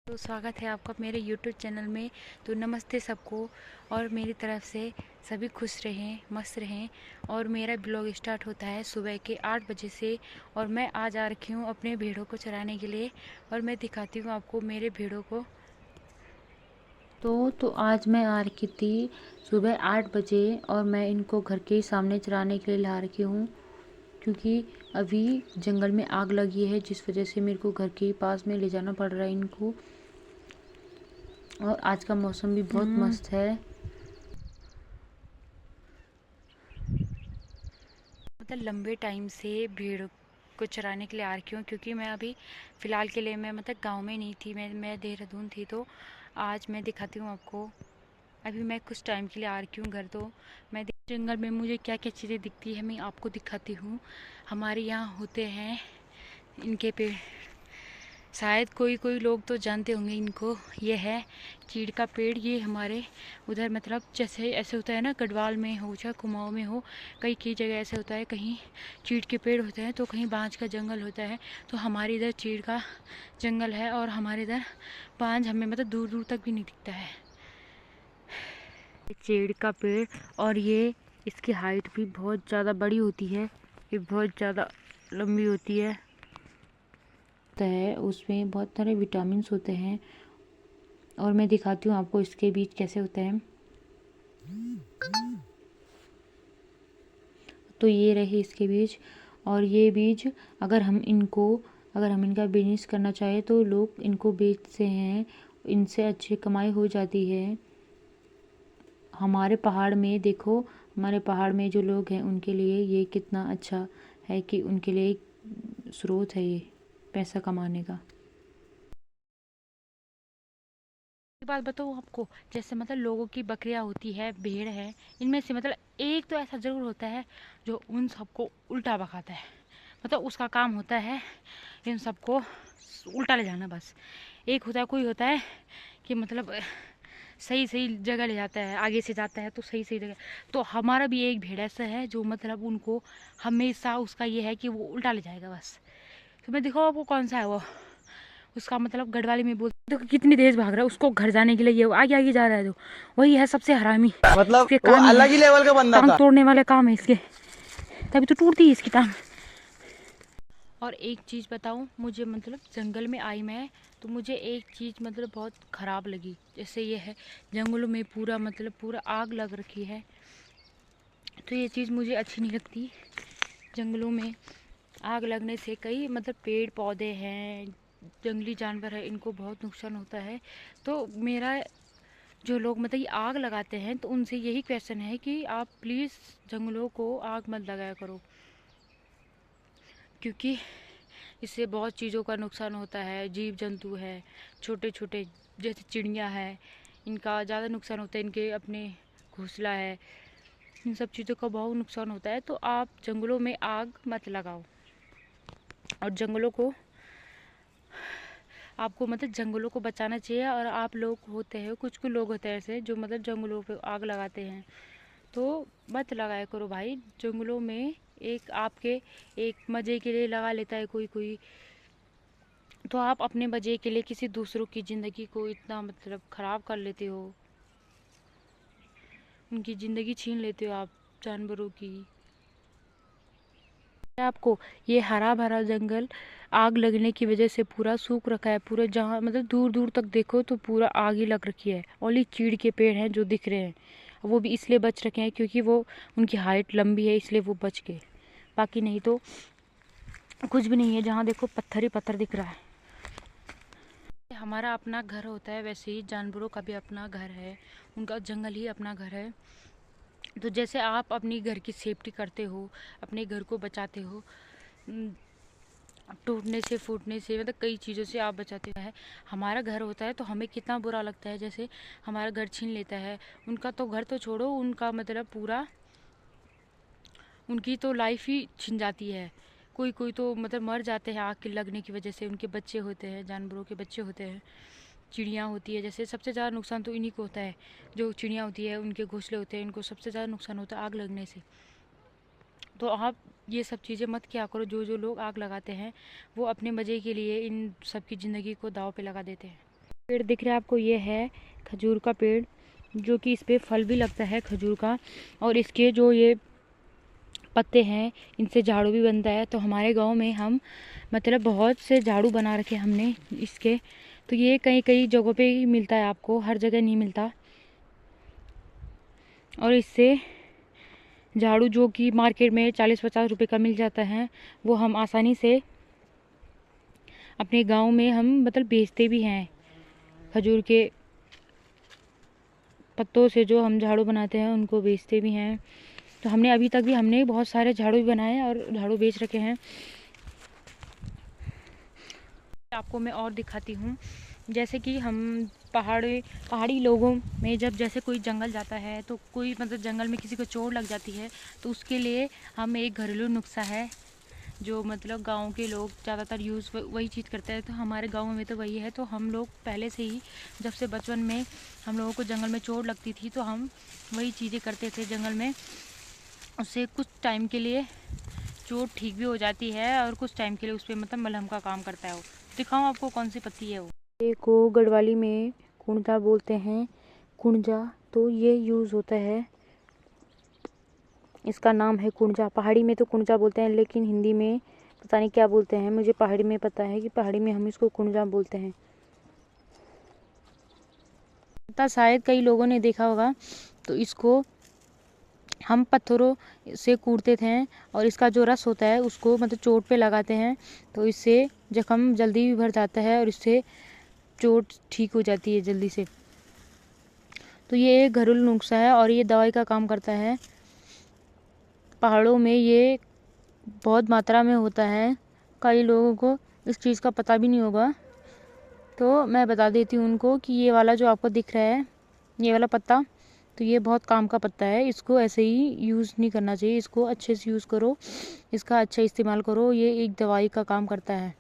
तो स्वागत है आपका मेरे YouTube चैनल में। तो नमस्ते सबको, और मेरी तरफ से सभी खुश रहें, मस्त रहें। और मेरा ब्लॉग स्टार्ट होता है सुबह के 8 बजे से। और मैं आज आ रखी हूँ अपने भेड़ों को चराने के लिए, और मैं दिखाती हूँ आपको मेरे भेड़ों को। तो आज मैं आ रखी थी सुबह 8 बजे, और मैं इनको घर के सामने चराने के लिए ला रखी हूँ, क्योंकि अभी जंगल में आग लगी है, जिस वजह से मेरे को घर के पास में ले जाना पड़ रहा है इनको। और आज का मौसम भी बहुत मस्त है। मतलब लंबे टाइम से भीड़ को चराने के लिए आ रखी हूँ, क्योंकि मैं अभी फ़िलहाल के लिए मैं मतलब गांव में नहीं थी, मैं देहरादून थी। तो आज मैं दिखाती हूँ आपको। अभी मैं कुछ टाइम के लिए आ रखी हूँ घर। तो मैं जंगल में मुझे क्या क्या चीज़ें दिखती है मैं आपको दिखाती हूँ। हमारे यहाँ होते हैं इनके पेड़, शायद कोई कोई लोग तो जानते होंगे इनको। ये है चीड़ का पेड़। ये हमारे उधर मतलब जैसे ऐसे होता है ना, गढ़वाल में हो चाहे कुमाऊँ में हो, कई कई जगह ऐसे होता है, कहीं चीड़ के पेड़ होते हैं तो कहीं बांज का जंगल होता है। तो हमारे इधर चीड़ का जंगल है, और हमारे इधर बांज हमें मतलब दूर दूर तक भी नहीं दिखता है। चीड़ का पेड़, और ये इसकी हाइट भी बहुत ज़्यादा बड़ी होती है, ये बहुत ज़्यादा लंबी होती है। उसमें बहुत सारे विटामिन्स होते हैं, और मैं दिखाती हूँ आपको इसके बीज कैसे होते हैं। तो ये रहे इसके बीज, और ये बीज अगर हम इनका बिजनेस करना चाहे तो लोग इनको बेचते हैं, इनसे अच्छी कमाई हो जाती है। हमारे पहाड़ में देखो, हमारे पहाड़ में जो लोग हैं उनके लिए ये कितना अच्छा है, कि उनके लिए एक स्रोत है ये पैसा कमाने का। एक बात बताऊँ आपको, जैसे मतलब लोगों की बकरियां होती है, भेड़ है, इनमें से मतलब एक तो ऐसा जरूर होता है जो उन सबको उल्टा भगाता है। मतलब उसका काम होता है इन सबको उल्टा ले जाना बस। एक होता है, कोई होता है कि मतलब सही सही जगह ले जाता है, आगे से जाता है तो सही सही जगह। तो हमारा भी एक भेड़ ऐसा है जो मतलब उनको हमेशा उसका ये है कि वो उल्टा ले जाएगा बस। तो मैं दिखाओ आपको कौन सा है वो। उसका मतलब गढ़वाली में बोलते, देखो कितनी तेज भाग रहा है, उसको घर जाने के लिए ये आगे आगे जा रहा है। तो वही है सबसे हरामी, मतलब इसके वो काम ही है अलग ही लेवल का बंदा टांग था। तोड़ने वाले काम है इसके, तभी तो टूटती है इसकी टांग। और एक चीज़ बताऊं, मुझे मतलब जंगल में आई मैं, तो मुझे एक चीज़ मतलब बहुत ख़राब लगी। जैसे ये है जंगलों में पूरा मतलब पूरा आग लग रखी है, तो ये चीज़ मुझे अच्छी नहीं लगती। जंगलों में आग लगने से कई मतलब पेड़ पौधे हैं, जंगली जानवर है, इनको बहुत नुकसान होता है। तो मेरा जो लोग मतलब ये आग लगाते हैं, तो उनसे यही क्वेश्चन है कि आप प्लीज़ जंगलों को आग मत लगाया करो, क्योंकि इससे बहुत चीज़ों का नुकसान होता है। जीव जंतु है, छोटे छोटे जैसे चिड़िया है, इनका ज़्यादा नुकसान होता है, इनके अपने घोंसला है, इन सब चीज़ों का बहुत नुकसान होता है। तो आप जंगलों में आग मत लगाओ। और जंगलों को आपको मतलब जंगलों को बचाना चाहिए। और आप लोग होते हैं, कुछ कुछ लोग होते हैं ऐसे जो मतलब जंगलों पे आग लगाते हैं, तो मत लगाया करो भाई। जंगलों में एक आपके एक मज़े के लिए लगा लेता है कोई कोई, तो आप अपने मज़े के लिए किसी दूसरों की ज़िंदगी को इतना मतलब ख़राब कर लेते हो, उनकी ज़िंदगी छीन लेते हो आप जानवरों की। आपको ये हरा भरा जंगल आग लगने की वजह से पूरा सूख रखा है, पूरा जहाँ मतलब दूर दूर तक देखो तो पूरा आग ही लग रखी है। ओनली चीड़ के पेड़ हैं जो दिख रहे हैं, वो भी इसलिए बच रखे हैं क्योंकि वो उनकी हाइट लंबी है, इसलिए वो बच गए। बाकी नहीं तो कुछ भी नहीं है, जहाँ देखो पत्थर ही पत्थर दिख रहा है। हमारा अपना घर होता है, वैसे ही जानवरों का भी अपना घर है, उनका जंगल ही अपना घर है। तो जैसे आप अपनी घर की सेफ्टी करते हो, अपने घर को बचाते हो टूटने से फूटने से, मतलब कई चीज़ों से आप बचाते हैं। हमारा घर होता है तो हमें कितना बुरा लगता है, जैसे हमारा घर छीन लेता है। उनका तो घर तो छोड़ो, उनका मतलब पूरा उनकी तो लाइफ ही छिन जाती है। कोई कोई तो मतलब मर जाते हैं आग के लगने की वजह से, उनके बच्चे होते हैं, जानवरों के बच्चे होते हैं, चिड़िया होती है। जैसे सबसे ज़्यादा नुकसान तो इन्हीं को होता है, जो चिड़िया होती है, उनके घोंसले होते हैं, इनको सबसे ज़्यादा नुकसान होता है आग लगने से। तो आप ये सब चीज़ें मत किया करो। जो जो लोग आग लगाते हैं वो अपने मज़े के लिए इन सब की ज़िंदगी को दाव पे लगा देते हैं। पेड़ दिख रहा है आपको, ये है खजूर का पेड़, जो कि इस पे फल भी लगता है खजूर का। और इसके जो ये पत्ते हैं, इनसे झाड़ू भी बनता है। तो हमारे गांव में हम मतलब बहुत से झाड़ू बना रखे हमने इसके। तो ये कई कई जगहों पे ही मिलता है, आपको हर जगह नहीं मिलता। और इससे झाड़ू जो कि मार्केट में 40-50 रुपए का मिल जाता है, वो हम आसानी से अपने गांव में हम मतलब बेचते भी हैं। खजूर के पत्तों से जो हम झाड़ू बनाते हैं उनको बेचते भी हैं। तो हमने अभी तक भी हमने बहुत सारे झाड़ू भी बनाए और झाड़ू बेच रखे हैं। आपको मैं और दिखाती हूँ, जैसे कि हम पहाड़ी लोगों में जब जैसे कोई जंगल जाता है, तो कोई मतलब जंगल में किसी को चोट लग जाती है, तो उसके लिए हम एक घरेलू नुस्खा है जो मतलब गांव के लोग ज़्यादातर यूज़ वही चीज़ करते हैं। तो हमारे गांव में तो वही है। तो हम लोग पहले से ही जब से बचपन में हम लोगों को जंगल में चोट लगती थी, तो हम वही चीज़ें करते थे जंगल में। उससे कुछ टाइम के लिए चोट ठीक भी हो जाती है और कुछ टाइम के लिए उस पर मतलब मलहम का काम करता है वो। दिखाऊँ आपको कौन सी पत्ती है वो? ये को गढ़वाली में कुंजा बोलते हैं, कुंजा। तो ये यूज़ होता है, इसका नाम है कुंजा। पहाड़ी में तो कुंजा बोलते हैं, लेकिन हिंदी में पता नहीं क्या बोलते हैं। मुझे पहाड़ी में पता है कि पहाड़ी में हम इसको कुंजा बोलते हैं। पता शायद कई लोगों ने देखा होगा। तो इसको हम पत्थरों से कूटते थे और इसका जो रस होता है उसको मतलब चोट पे लगाते हैं। तो इससे जख्म जल्दी भी भर जाता है और इससे चोट ठीक हो जाती है जल्दी से। तो ये एक घरेलू नुस्खा है और ये दवाई का काम करता है। पहाड़ों में ये बहुत मात्रा में होता है। कई लोगों को इस चीज़ का पता भी नहीं होगा। तो मैं बता देती हूँ उनको कि ये वाला जो आपको दिख रहा है, ये वाला पत्ता, तो ये बहुत काम का पत्ता है। इसको ऐसे ही यूज़ नहीं करना चाहिए, इसको अच्छे से यूज़ करो, इसका अच्छा इस्तेमाल करो। ये एक दवाई का काम करता है।